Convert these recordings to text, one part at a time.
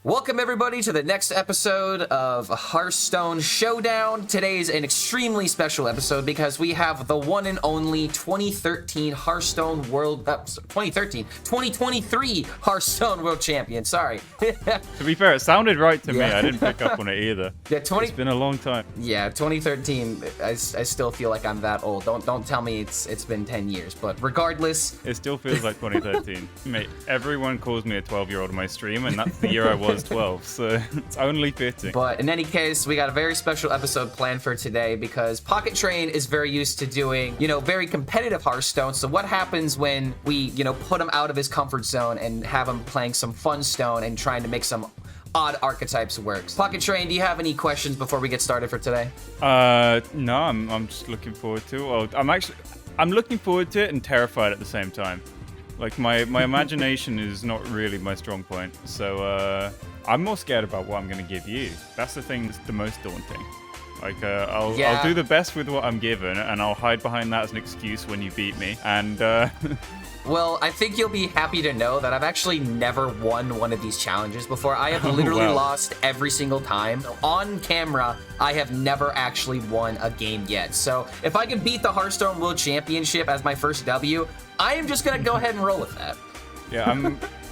Welcome everybody to the next episode of Hearthstone Showdown. Today's an extremely special episode because we have the one and only 2013 Hearthstone World, 2023 Hearthstone World Champion. Sorry. To be fair, it sounded right to me. I didn't pick up on it either. Yeah, It's been a long time. Yeah, 2013. I still feel like I'm that old. Don't tell me it's been 10 years. But regardless, It still feels like 2013. Mate, everyone calls me a 12-year-old on my stream, and that's the year I was 12, so it's only fitting. But in any case, we got a very special episode planned for today because PocketTrain is very used to doing, very competitive Hearthstone. So what happens when we, put him out of his comfort zone and have him playing some fun stone and trying to make some odd archetypes work? PocketTrain, do you have any questions before we get started for today? No, I'm just looking forward to it. Well, I'm looking forward to it and terrified at the same time. Like, my imagination is not really my strong point, so I'm more scared about what I'm going to give you. That's the thing that's the most daunting. Like, I'll do the best with what I'm given, and I'll hide behind that as an excuse when you beat me, and Well, I think you'll be happy to know that I've actually never won one of these challenges before. I have literally lost every single time. On camera, I have never actually won a game yet. So if I can beat the Hearthstone World Championship as my first W, I am just going to go ahead and roll with that. yeah,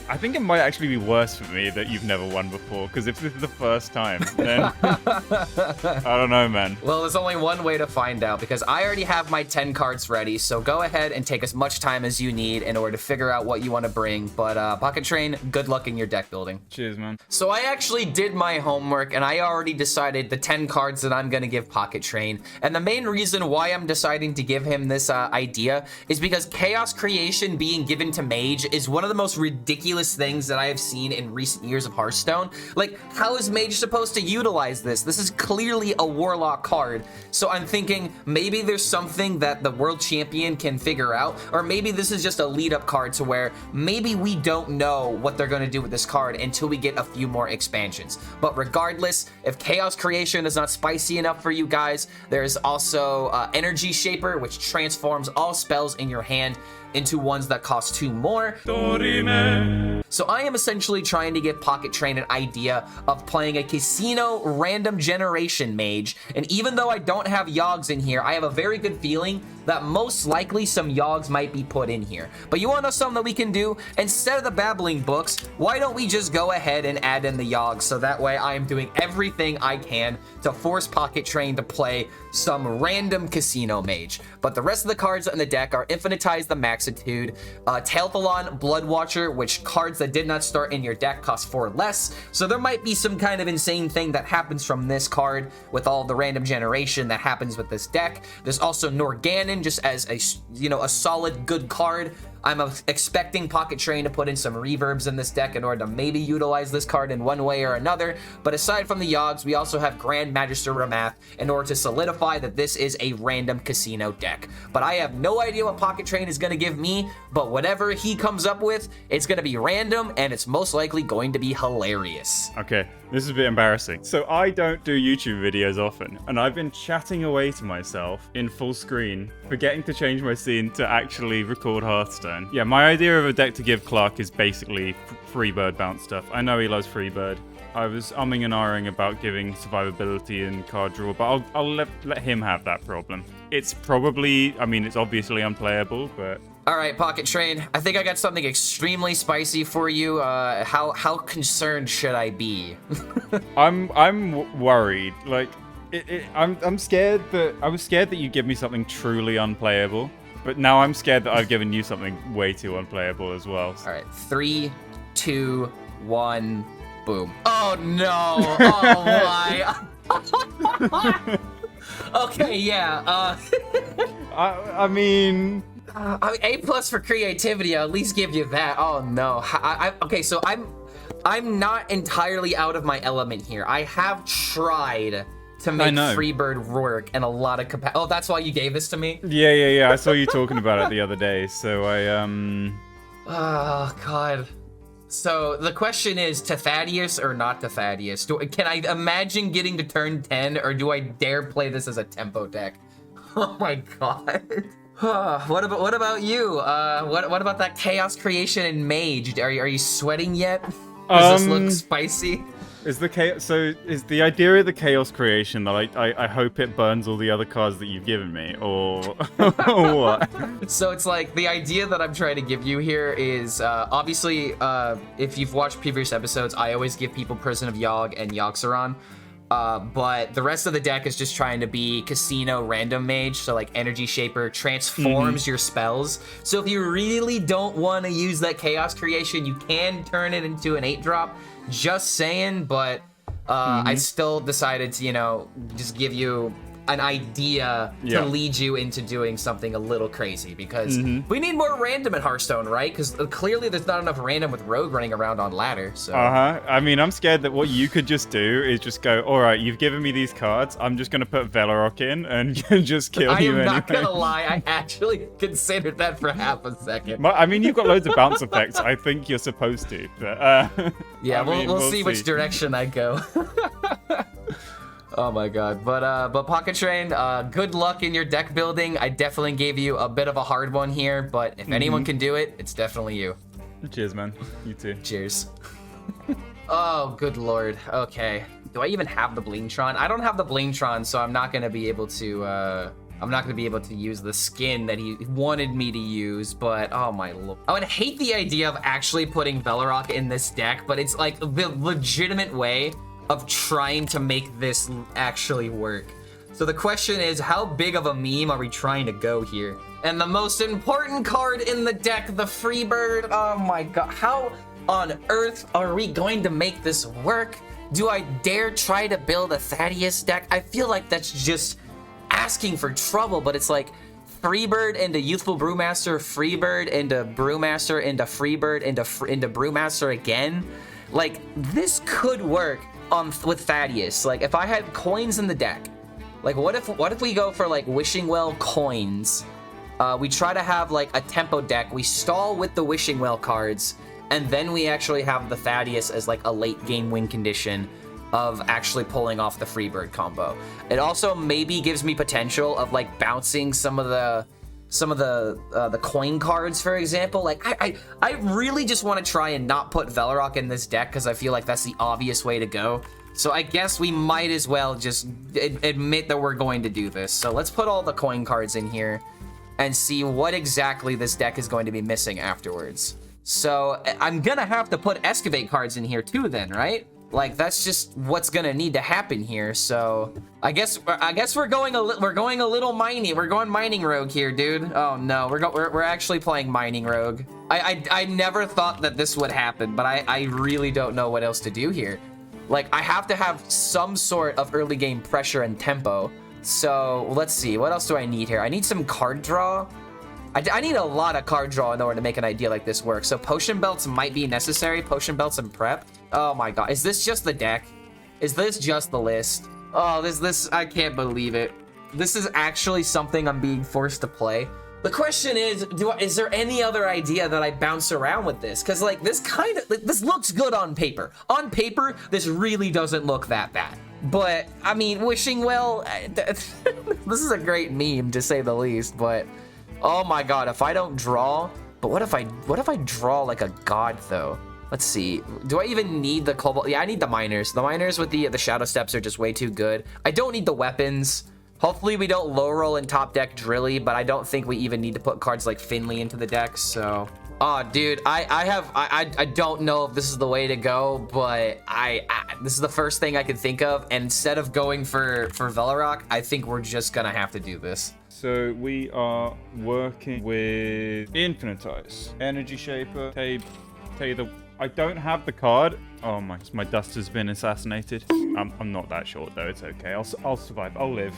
I think it might actually be worse for me that you've never won before, because if this is the first time, then I don't know, man. Well, there's only one way to find out, because I already have my 10 cards ready, so go ahead and take as much time as you need in order to figure out what you want to bring. But PocketTrain, good luck in your deck building. Cheers, man. So I actually did my homework, and I already decided the 10 cards that I'm going to give PocketTrain. And the main reason why I'm deciding to give him this idea is because Chaos Creation being given to Mage is one of the most ridiculous things that I have seen in recent years of Hearthstone. Like, how is Mage supposed to utilize this? This is clearly a Warlock card. So I'm thinking maybe there's something that the World Champion can figure out, or maybe this is just a lead-up card to where maybe we don't know what they're going to do with this card until we get a few more expansions. But regardless, if Chaos Creation is not spicy enough for you guys, there's also Energy Shaper, which transforms all spells in your hand into ones that cost 2 more. So I am essentially trying to give PocketTrain an idea of playing a casino random generation mage. And even though I don't have Yogs in here, I have a very good feeling that most likely some Yogs might be put in here. But you want to know something that we can do? Instead of the babbling books, why don't we just go ahead and add in the Yogs? So that way I am doing everything I can to force PocketTrain to play some random casino mage. But the rest of the cards in the deck are Infinitize the Maxitude, Tailthalon, Bloodwatcher, which cards that did not start in your deck cost 4 less. So there might be some kind of insane thing that happens from this card with all the random generation that happens with this deck. There's also Norganon, just as a solid good card. I'm expecting PocketTrain to put in some reverbs in this deck in order to maybe utilize this card in one way or another. But aside from the Yogs, we also have Grand Magister Ramath in order to solidify that this is a random casino deck. But I have no idea what PocketTrain is going to give me, but whatever he comes up with, it's going to be random, and it's most likely going to be hilarious. Okay, this is a bit embarrassing. So I don't do YouTube videos often, and I've been chatting away to myself in full screen, forgetting to change my scene to actually record Hearthstone. Yeah, my idea of a deck to give Clark is basically Freebird bounce stuff. I know he loves Freebird. I was umming and ahhing about giving survivability and card draw, but I'll let him have that problem. It's probably, it's obviously unplayable, but... All right, PocketTrain, I think I got something extremely spicy for you. How concerned should I be? I'm worried. Like, I'm scared that... I was scared that you give me something truly unplayable. But now I'm scared that I've given you something way too unplayable as well. All right, 3, 2, 1, boom. Oh no! Oh my! Okay, yeah. I mean, A+ for creativity. I'll at least give you that. Oh no. Okay, so I'm not entirely out of my element here. I have tried to make Freebird work and a lot of capacity. Oh, that's why you gave this to me? Yeah. I saw you talking about it the other day, so Oh, God. So, the question is, to Thaddeus or not to Thaddeus? Can I imagine getting to turn 10, or do I dare play this as a tempo deck? Oh my God. What about you? What about that Chaos Creation and Mage? Are you sweating yet? Does this look spicy? Is the idea of the chaos creation that I hope it burns all the other cards that you've given me, or what? So it's like the idea that I'm trying to give you here is obviously if you've watched previous episodes, I always give people Prison of Yogg and Yogg-Saron. But the rest of the deck is just trying to be Casino Random Mage, so like Energy Shaper transforms your spells. So if you really don't want to use that Chaos Creation, you can turn it into an 8-drop. Just saying, but I still decided to, you know, just give you an idea to lead you into doing something a little crazy, because we need more random in Hearthstone, right? Because clearly there's not enough random with Rogue running around on ladder. So I mean, I'm scared that what you could just do is just go, all right, you've given me these cards, I'm just gonna put Velarok in and just kill you anyway. I'm not gonna lie, I actually considered that for half a second. I mean, you've got loads of bounce effects. I think you're supposed to, but yeah, we'll see which direction I go. Oh my god. But PocketTrain, good luck in your deck building. I definitely gave you a bit of a hard one here, but if anyone can do it, it's definitely you. Cheers, man. You too. Cheers. Oh, good lord. Okay. Do I even have the Blingtron? I don't have the Blingtron, so I'm not gonna be able to use the skin that he wanted me to use, but oh my lord. I would hate the idea of actually putting Velarok in this deck, but it's like the legitimate way of trying to make this actually work. So the question is, how big of a meme are we trying to go here? And the most important card in the deck, the Freebird. Oh my god, how on earth are we going to make this work? Do I dare try to build a Thaddeus deck? I feel like that's just asking for trouble, but it's like Freebird into Youthful Brewmaster, Freebird into Brewmaster, into Freebird, into Brewmaster again. Like, this could work with Thaddeus. Like, if I had coins in the deck, like what if we go for like Wishing Well coins, we try to have like a tempo deck, we stall with the Wishing Well cards, and then we actually have the Thaddeus as like a late game win condition of actually pulling off the Freebird combo. It also maybe gives me potential of like bouncing some of the coin cards, for example. Like, I really just want to try and not put Velarok in this deck because I feel like that's the obvious way to go. So I guess we might as well just admit that we're going to do this. So let's put all the coin cards in here and see what exactly this deck is going to be missing afterwards. So I'm gonna have to put Excavate cards in here too then, right? Like, that's just what's gonna need to happen here. So I guess we're going a little mining. We're going mining rogue here, dude. Oh no, we're actually playing mining rogue. I never thought that this would happen, but I really don't know what else to do here. Like, I have to have some sort of early game pressure and tempo. So let's see, what else do I need here? I need some card draw. I need a lot of card draw in order to make an idea like this work. So potion belts might be necessary. Potion belts and prep. Oh my god. Is this just the deck? Is this just the list? Oh, this I can't believe it. This is actually something I'm being forced to play. The question is, is there any other idea that I bounce around with this? Because like this looks good on paper. On paper, this really doesn't look that bad. But I mean, Wishing Well, this is a great meme to say the least, but oh my god, if I don't draw, but what if I draw like a god though? Let's see. Do I even need the Cobalt? Yeah, I need the miners. The miners with the Shadow Steps are just way too good. I don't need the weapons. Hopefully we don't low roll in top deck Drilly, but I don't think we even need to put cards like Finley into the deck, so. Oh, dude, I don't know if this is the way to go, but this is the first thing I could think of, and instead of going for Velarok, I think we're just gonna have to do this. So we are working with Infinitize, Energy Shaper, I don't have the card. Oh my duster's been assassinated. I'm not that short though, it's okay. I'll survive, I'll live.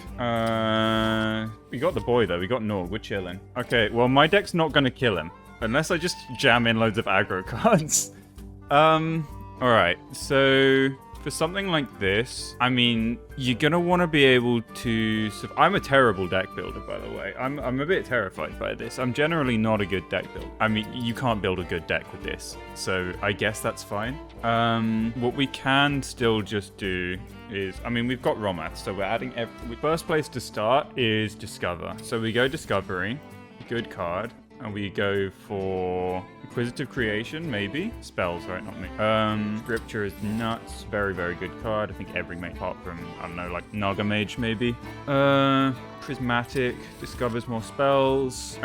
We got the boy though, we got Norg, we're chilling. Okay, well my deck's not gonna kill him. Unless I just jam in loads of aggro cards. Alright, so for something like this, I mean, you're gonna want to be able to... I'm a terrible deck builder, by the way. I'm a bit terrified by this. I'm generally not a good deck builder. I mean, you can't build a good deck with this, so I guess that's fine. What we can still just do is... I mean, we've got Romath, so we're adding... First place to start is Discover. So we go Discovery, good card. And we go for Inquisitive Creation, maybe. Spells, right? Not me. Scripture is nuts. Very, very good card. I think every mage, apart from, I don't know, like Naga Mage, maybe. Prismatic. Discovers more spells.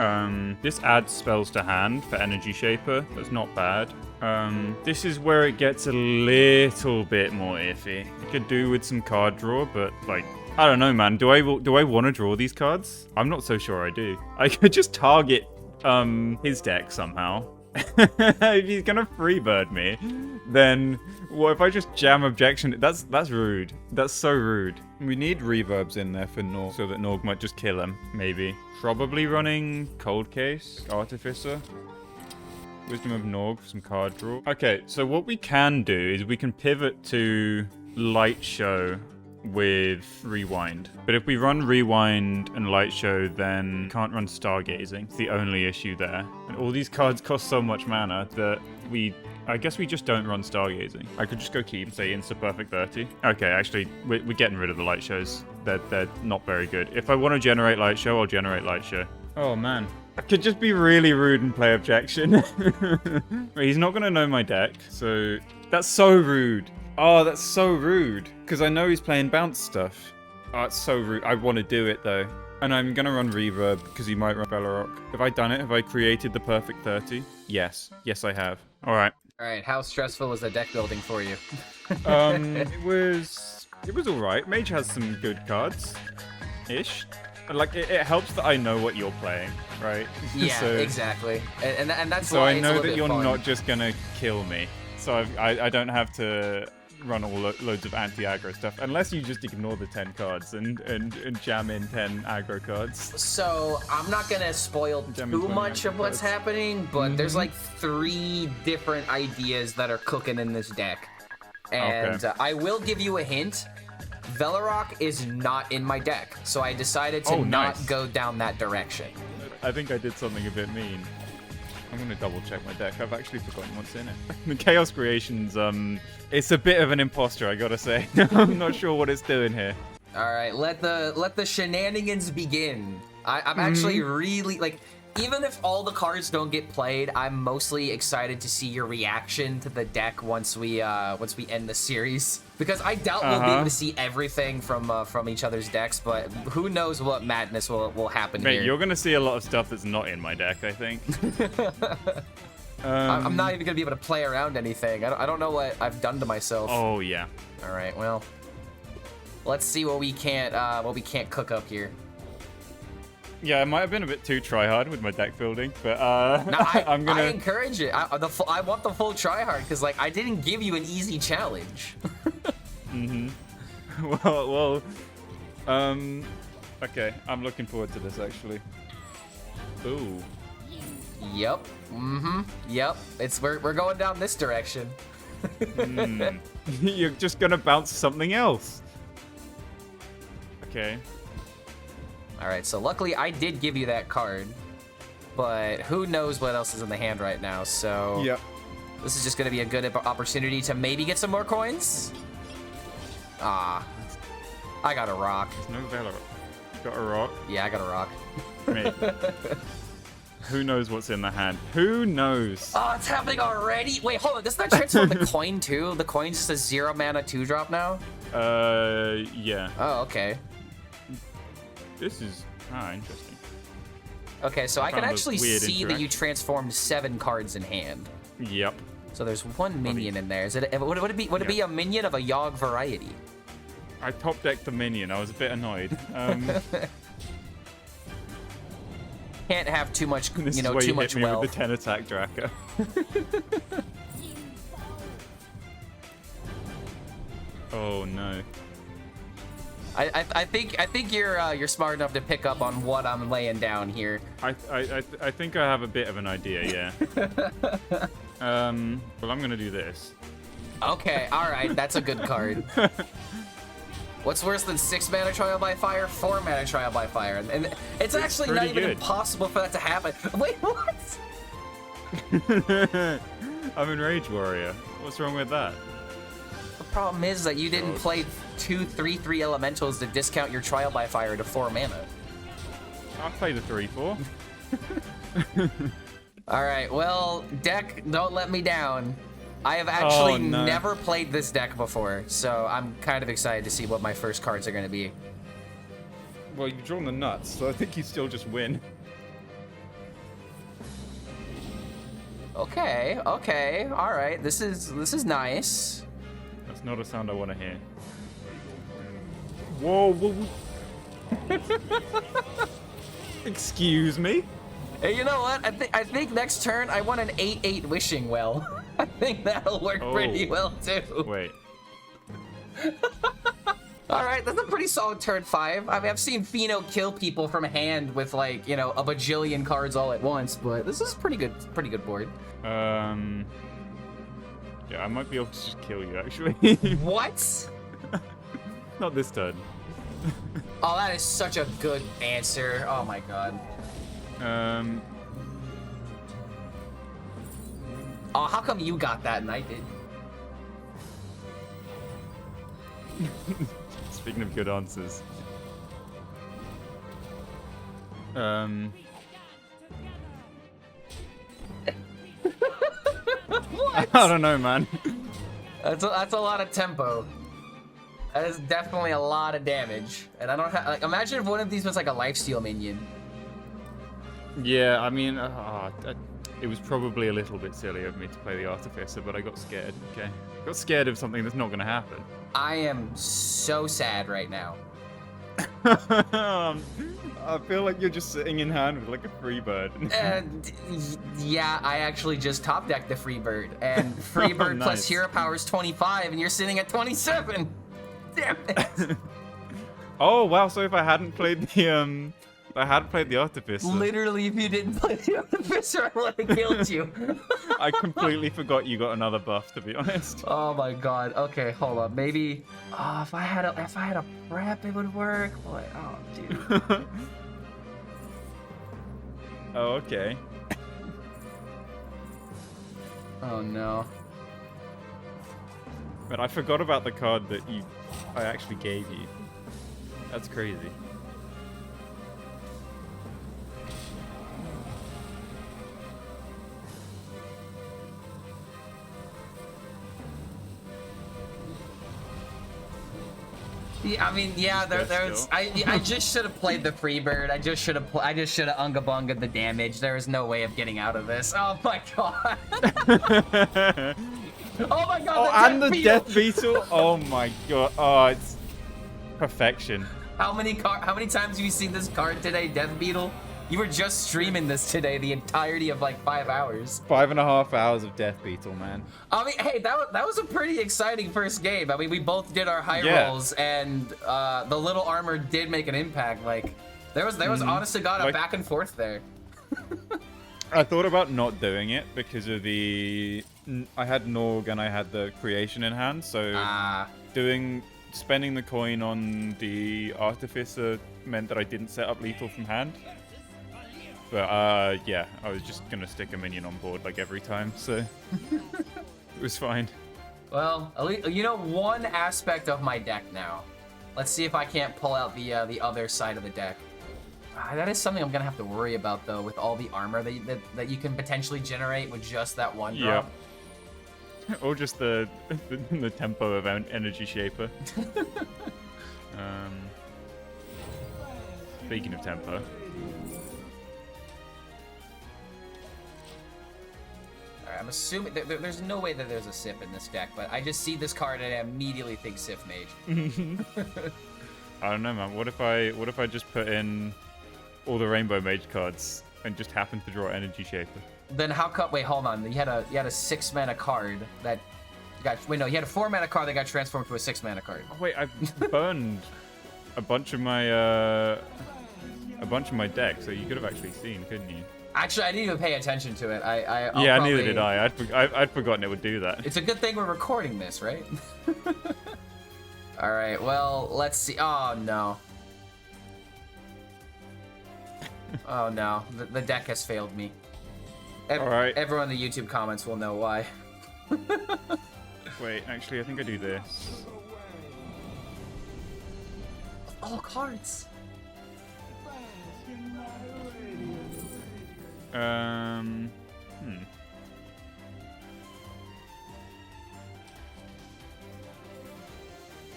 This adds spells to hand for Energy Shaper. That's not bad. This is where it gets a little bit more iffy. It could do with some card draw, but like, I don't know, man. Do I want to draw these cards? I'm not so sure I do. I could just target his deck somehow. If he's gonna freebird me, then what if I just jam objection? That's rude. That's so rude. We need reverbs in there for Norg so that Norg might just kill him. Maybe. Probably running Cold Case, Artificer. Wisdom of Norg for some card draw. Okay, so what we can do is we can pivot to Light Show with Rewind. But if we run Rewind and Light Show, then can't run Stargazing. It's the only issue there. And all these cards cost so much mana that I guess we just don't run Stargazing. I could just go keep, say, Insta Perfect 30. Okay, actually, we're getting rid of the Light Shows. They're not very good. If I want to generate Light Show, I'll generate Light Show. Oh, man. I could just be really rude and play Objection. He's not going to know my deck, so that's so rude. Oh, that's so rude. Because I know he's playing bounce stuff. Oh, it's so rude. I want to do it, though. And I'm going to run Reverb, because he might run Bellarok. Have I done it? Have I created the perfect 30? Yes. Yes, I have. All right. All right, how stressful was the deck building for you? It was all right. Mage has some good cards-ish. Like, it helps that I know what you're playing, right? Yeah, so, exactly. And that's so why I know it's a that little you're bit fun. not just gonna kill me. So I don't have to run loads of anti-aggro stuff, unless you just ignore the 10 cards and jam in 10 aggro cards. So I'm not gonna spoil too much of what's happening, but there's like 3 different ideas that are cooking in this deck. And I will give you a hint. Velarok is not in my deck, so I decided to not go down that direction. I think I did something a bit mean. I'm gonna double check my deck. I've actually forgotten what's in it. The Chaos Creations, it's a bit of an imposter, I gotta say. I'm not sure what it's doing here. All right, let the shenanigans begin. I'm actually really like. Even if all the cards don't get played, I'm mostly excited to see your reaction to the deck once we end the series. Because I doubt we'll be able to see everything from each other's decks, but who knows what madness will happen here. Mate, you're gonna see a lot of stuff that's not in my deck, I think. I'm not even gonna be able to play around anything. I don't know what I've done to myself. Oh yeah. All right, well, let's see what we can't cook up here. Yeah, I might have been a bit too try-hard with my deck building, but no, I encourage it. I want the full try-hard, because like I didn't give you an easy challenge. Well, okay, I'm looking forward to this actually. Ooh. Yep. Yep. We're going down this direction. You're just gonna bounce something else. Okay. All right, so luckily I did give you that card, but who knows what else is in the hand right now, so yep. This is just going to be a good opportunity to maybe get some more coins. Ah, I got a rock. There's no Velarok. You got a rock? Yeah, I got a rock. Me. Who knows what's in the hand? Who knows? Oh, it's happening already? Wait, hold on, doesn't that transform the coin too? The coin's just a 0 mana 2-drop now? Yeah. Oh, okay. This is interesting. Okay, so I can actually see that you interaction. transformed 7 cards in hand. Yep. So there's 1 minion in there. Is it? Would it be a minion of a Yogg variety? I top decked the minion. I was a bit annoyed. Can't have too much, This you know, is where too you much hit me wealth. with the 10 attack Draka. Oh no. I think you're smart enough to pick up on what I'm laying down here. I think I have a bit of an idea, yeah. Well, I'm gonna do this. Okay, all right, that's a good card. What's worse than 6 mana trial by fire? 4 mana trial by fire, and it's actually not pretty even good. impossible for that to happen. Wait, what? I'm in Rage Warrior. What's wrong with that? The problem is that you didn't play 2 3/3 elementals to discount your trial by fire to 4 mana. I'll play the 3/4. All right, well, deck, don't let me down. I have actually never played this deck before, so I'm kind of excited to see what my first cards are going to be. Well, you've drawn the nuts, so I think you still just win. Okay, okay, all right. This is nice. That's not a sound I want to hear. Whoa, whoa, whoa. Excuse me? Hey, you know what? I think next turn I want an 8/8 wishing well. I think that'll work pretty well too. Wait. All right, that's a pretty solid turn 5. I mean, I've seen Fino kill people from hand with like, you know, a bajillion cards all at once, but this is pretty good board. Yeah, I might be able to just kill you actually. What? Not this turn. Oh, that is such a good answer. Oh my god. Oh, how come you got that and I did? Speaking of good answers. I don't know, man. That's a lot of tempo. That is definitely a lot of damage. And I don't have, like, imagine if one of these was like a lifesteal minion. Yeah, I mean, it was probably a little bit silly of me to play the Artificer, but I got scared, okay? Got scared of something that's not going to happen. I am so sad right now. I feel like you're just sitting in hand with like a free bird. Yeah, I actually just top decked the free bird. And free bird nice. plus hero power is 25, and you're sitting at 27. Damn it. Oh, wow, so if I hadn't played the, Artificer. Literally, if you didn't play the Artificer, I would have killed you. I completely forgot you got another buff, to be honest. Oh my god. Okay, hold on. Maybe if I had a prep, it would work. Boy, oh dude. Oh, okay. Oh no. But I forgot about the card that I actually gave you. That's crazy. Yeah, I mean, yeah, there's. I just should have played the Freebird. I just should have Unga Bunga the damage. There is no way of getting out of this. Oh my god. Oh my god. Oh, and the Death Beetle. Oh my god. Oh, it's perfection. How many times have you seen this card today, Death Beetle? You were just streaming this today, the entirety of like 5 hours. 5.5 hours of Death Beetle, man. I mean, hey, that was a pretty exciting first game. I mean, we both did our high rolls, and the little armor did make an impact. Like, there was honest to God a back and forth there. I thought about not doing it because of I had Norg and I had the creation in hand, so spending the coin on the Artificer meant that I didn't set up lethal from hand. But yeah, I was just gonna stick a minion on board like every time, so it was fine. Well, at least, you know one aspect of my deck now. Let's see if I can't pull out the other side of the deck. That is something I'm gonna have to worry about though, with all the armor that you can potentially generate with just that one drop. Yeah. Or just the tempo of Energy Shaper. Speaking of tempo. I'm assuming there's no way that there's a Sif in this deck, but I just see this card and I immediately think Sif Mage. I don't know, man. What if I just put in all the Rainbow Mage cards and just happen to draw Energy Shaper? Then how come? Wait, hold on. You had a 6-mana card that got. Wait, no, you had a 4-mana card that got transformed to a 6-mana card. Oh, wait, I burned a bunch of my deck, so you could have actually seen, couldn't you? Actually, I didn't even pay attention to it. Neither did I. I'd forgotten it would do that. It's a good thing we're recording this, right? All right. Well, let's see. Oh no. Oh no. The deck has failed me. All right. Everyone in the YouTube comments will know why. Wait, actually, I think I do this. All cards.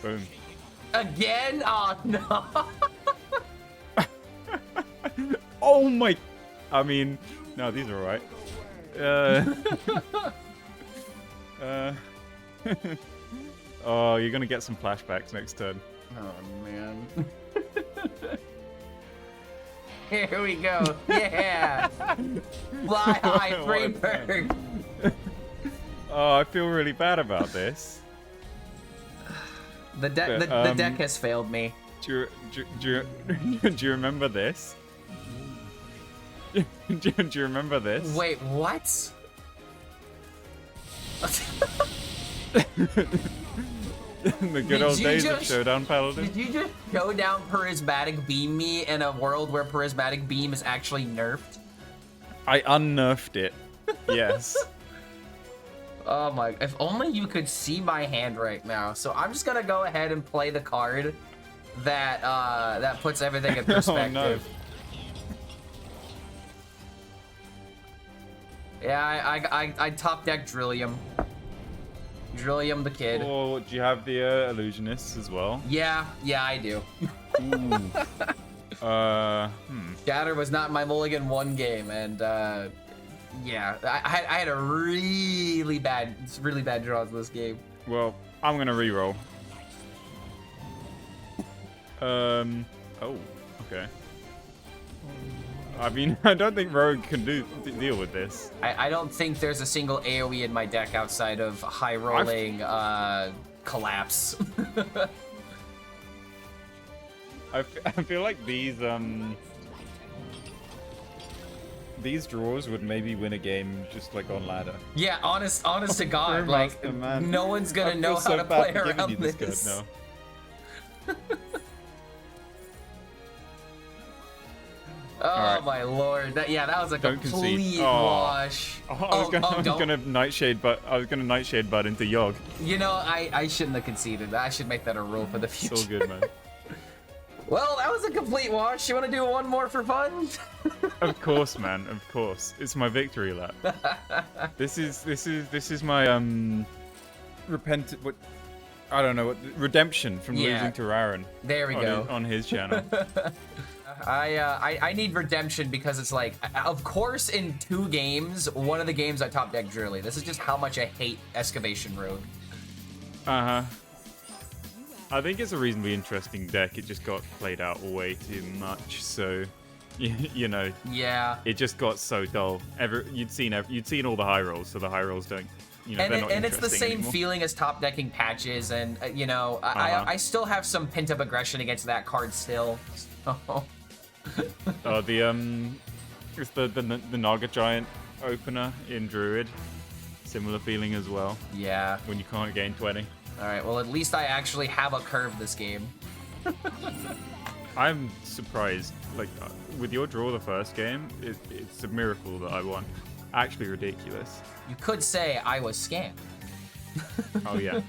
Boom. Again? Oh, no. Oh my... I mean, no, these are alright. Oh, you're gonna get some flashbacks next turn. Oh, man. Here we go. Yeah. Fly high, free bird. Oh, I feel really bad about this. The deck has failed me. Do you remember this? do you remember this? Wait, what? The good old days of Showdown Paladin. Did you just Showdown Prismatic Beam me in a world where Prismatic Beam is actually nerfed? I unnerfed it. Yes. Oh my, if only you could see my hand right now. So I'm just gonna go ahead and play the card that that puts everything in perspective. Oh, no. Yeah, I top deck Drillium. Drillium the kid. Oh, do you have the Illusionists as well? Yeah, I do. Ooh. Shatter was not my mulligan one game, and yeah, I had a really bad draws this game. Well, I'm gonna reroll. Oh, okay. I mean, I don't think Rogue can deal with this. I don't think there's a single AoE in my deck outside of high rolling collapse. I feel like these draws would maybe win a game just like on ladder. Yeah, honest to God, like no one's gonna know how to play around this. No. Oh right. my lord! That was a complete wash. I was gonna Nightshade Bud into Yogg. You know, I shouldn't have conceded. I should make that a rule for the future. So good, man. Well, that was a complete wash. You want to do one more for fun? Of course, man. Of course. It's my victory lap. This is my redemption from losing to Raren. There we go. On his channel. I need redemption because it's like, of course, in 2 games, one of the games I top deck Drilly. This is just how much I hate Excavation Rogue. I think it's a reasonably interesting deck. It just got played out way too much, so you know. Yeah. It just got so dull. You'd seen all the high rolls, so the high rolls don't. You know, and it's the same anymore. feeling as top decking Patches, and you know, I still have some pent up aggression against that card still. So. It's the Naga Giant opener in Druid. Similar feeling as well. Yeah. When you can't gain 20. All right. Well, at least I actually have a curve this game. I'm surprised. Like with your draw the first game, it's a miracle that I won. Actually ridiculous. You could say I was scammed. Oh yeah.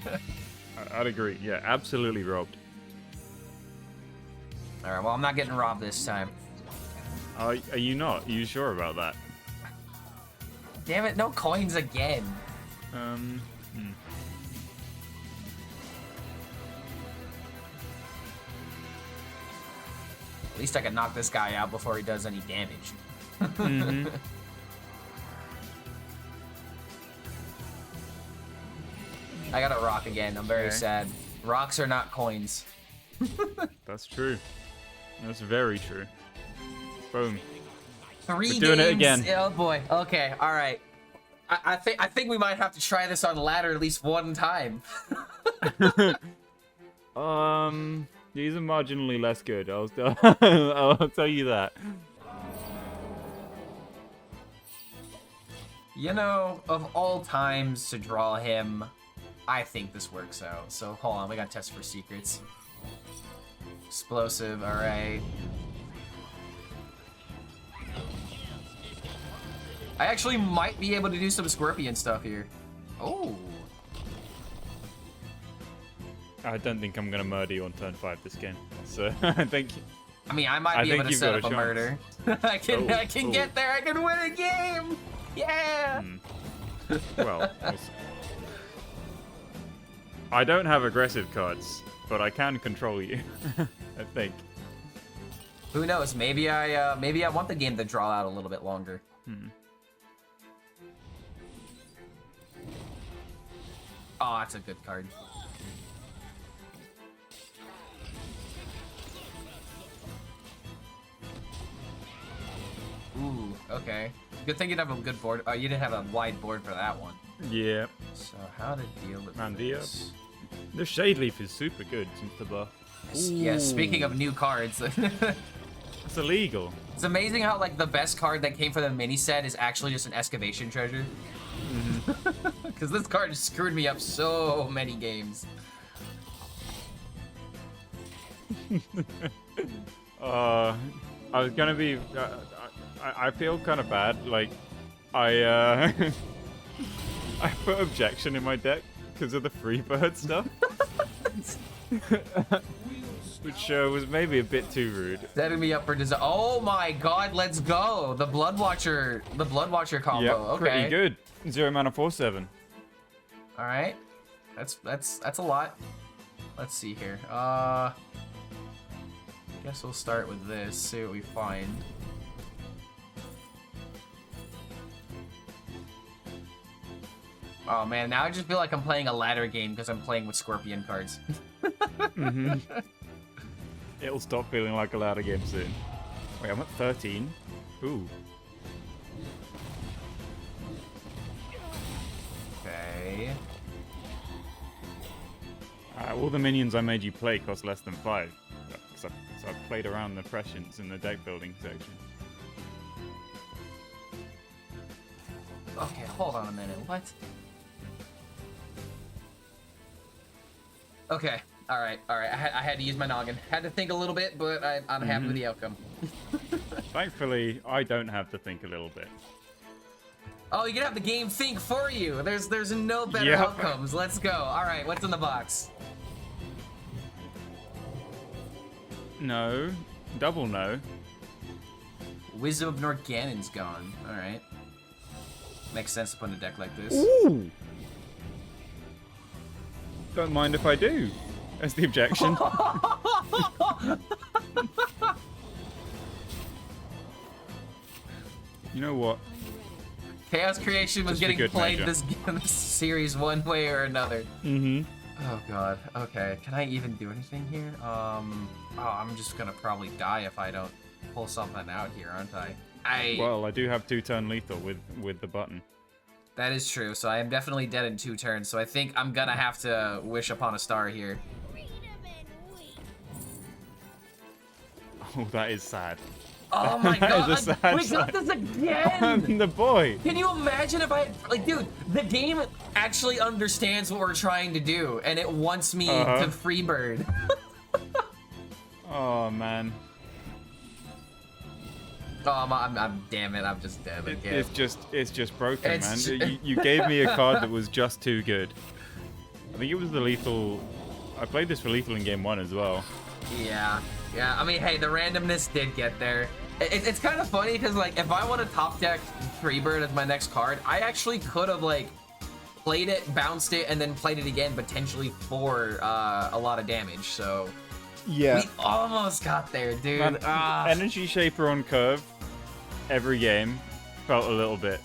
I'd agree. Yeah, absolutely robbed. All right. Well, I'm not getting robbed this time. Are you not? Are you sure about that? Damn it! No coins again. At least I can knock this guy out before he does any damage. Mm-hmm. I got a rock again. I'm very sad. Rocks are not coins. That's true. That's very true. Boom. 3 We're doing it again. Oh boy. Okay. All right. I think we might have to try this on ladder at least one time. These are marginally less good. I'll tell you that. You know, of all times to draw him, I think this works out. So hold on, we got to test for secrets. Explosive. All right. I actually might be able to do some Scorpion stuff here. Oh. I don't think I'm gonna murder you on turn 5 this game. So I think. I mean, I might be able to set up a murder. I can get there. I can win a game. Yeah. Well, I don't have aggressive cards, but I can control you. I think. Who knows? Maybe I want the game to draw out a little bit longer. Oh, that's a good card. Ooh, okay. Good thing you didn't have a good board. You didn't have a wide board for that one. Yeah. So how to deal with this? The Shade Leaf is super good since the buff. Yeah, speaking of new cards. It's illegal. It's amazing how like the best card that came for the mini set is actually just an excavation treasure. Because this card just screwed me up so many games. I was gonna be. I feel kind of bad. Like, I I put objection in my deck because of the Freebird stuff, which was maybe a bit too rude. Setting me up for disaster. Oh my god, let's go! The Blood Watcher combo. Yep, okay. pretty good. 0 mana 4/7. All right, that's a lot. Let's see here. Guess we'll start with this. See what we find. Oh man, now I just feel like I'm playing a ladder game because I'm playing with Scorpion cards. It'll stop feeling like a ladder game soon. Wait, I'm at 13. Ooh. Okay. All the minions I made you play cost less than 5. So I've played around the prescience in the deck building section. Okay, hold on a minute. What? Okay. All right. I had to use my noggin. Had to think a little bit, but I'm happy with the outcome. Thankfully, I don't have to think a little bit. Oh, you can have the game think for you. There's no better outcomes. Let's go. All right, what's in the box? No. Double no. Wisdom of Norgannon's gone. All right. Makes sense to put in a deck like this. Ooh. Don't mind if I do. That's the objection. You know what? Chaos Creation was getting played this series one way or another. Oh god. Okay. Can I even do anything here? Oh, I'm just gonna probably die if I don't pull something out here, aren't I? Well, I do have 2-turn lethal with the button. That is true. So I am definitely dead in 2 turns. So I think I'm gonna have to wish upon a star here. Oh, that is sad. Oh my god, we sad got this again! The boy! Can you imagine if like, dude, the game actually understands what we're trying to do, and it wants me to freebird. Oh, man. Oh, damn it, I'm just dead again. It's just broken, man. You gave me a card that was just too good. I think it was the lethal. I played this for lethal in game 1 as well. Yeah. I mean, hey, the randomness did get there. It's kind of funny because, like, if I want to top deck Freebird as my next card, I actually could have, like, played it, bounced it, and then played it again, potentially for a lot of damage. So yeah, we almost got there, dude. Man, Energy Shaper on curve every game felt a little bit.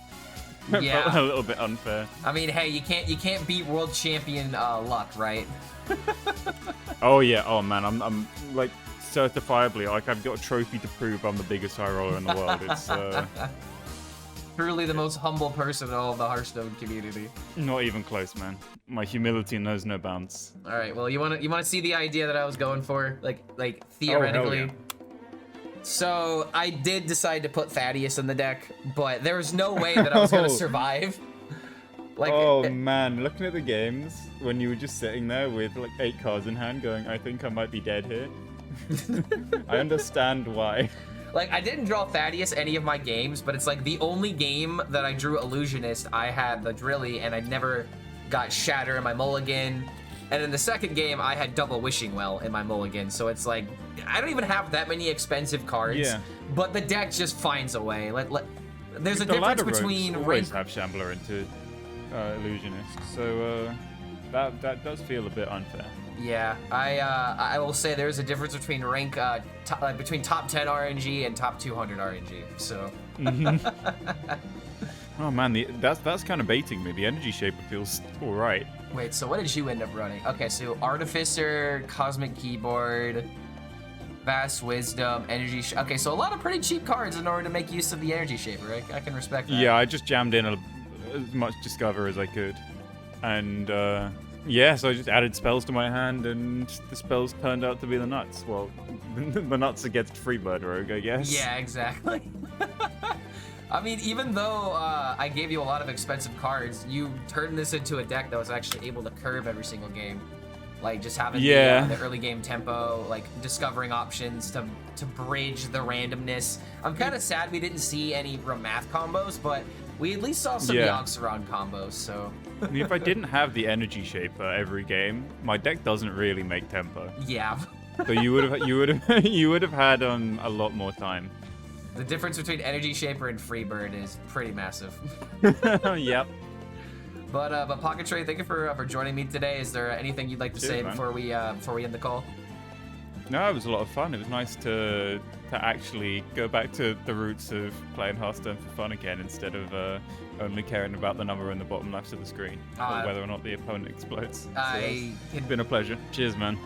Yeah. Felt a little bit unfair. I mean, hey, you can't beat world champion luck, right? Oh yeah. Oh man, I'm like certifiably, like, I've got a trophy to prove I'm the biggest high roller in the world. It's truly the most humble person in all of the Hearthstone community. Not even close, man. My humility knows no bounds. All right, well, you wanna see the idea that I was going for, like theoretically. Oh, hell yeah. So I did decide to put Thaddeus in the deck, but there was no way that I was gonna survive. Like, oh man, looking at the games when you were just sitting there with like 8 cards in hand, going, I think I might be dead here. I understand why. Like, I didn't draw Thaddeus any of my games, but it's like the only game that I drew Illusionist, I had the Drilly, and I never got Shatter in my mulligan. And in the second game, I had double Wishing Well in my mulligan. So it's like, I don't even have that many expensive cards, but the deck just finds a way. There's a difference between... always have Shambler into Illusionist, so That does feel a bit unfair. Yeah, I will say there's a difference between rank between top 10 RNG and top 200 RNG. So. Oh man, that's kind of baiting me. The energy shaper feels all right. Wait, so what did you end up running? Okay, so Artificer, Cosmic Keyboard, Vast Wisdom, Energy. Okay, so a lot of pretty cheap cards in order to make use of the energy shaper. I can respect that. Yeah, I just jammed in as much Discover as I could, and yeah, so I just added spells to my hand, and the spells turned out to be the nuts. Well, the nuts against Freebird Rogue, I guess. Yeah, exactly. I mean, even though I gave you a lot of expensive cards, you turned this into a deck that was actually able to curve every single game. Like, just having the early game tempo, like, discovering options to bridge the randomness. I'm kind of sad we didn't see any Ramath combos, but we at least saw some Yogg-Saron combos, so... I mean, if I didn't have the energy shaper every game, my deck doesn't really make tempo. Yeah. So you would have had a lot more time. The difference between Energy Shaper and Freebird is pretty massive. Yep. But PocketTrain, thank you for joining me today. Is there anything you'd like to say before we end the call? No, it was a lot of fun. It was nice to actually go back to the roots of playing Hearthstone for fun again, instead of only caring about the number in the bottom left of the screen, or whether or not the opponent explodes. So it's been a pleasure. Cheers, man.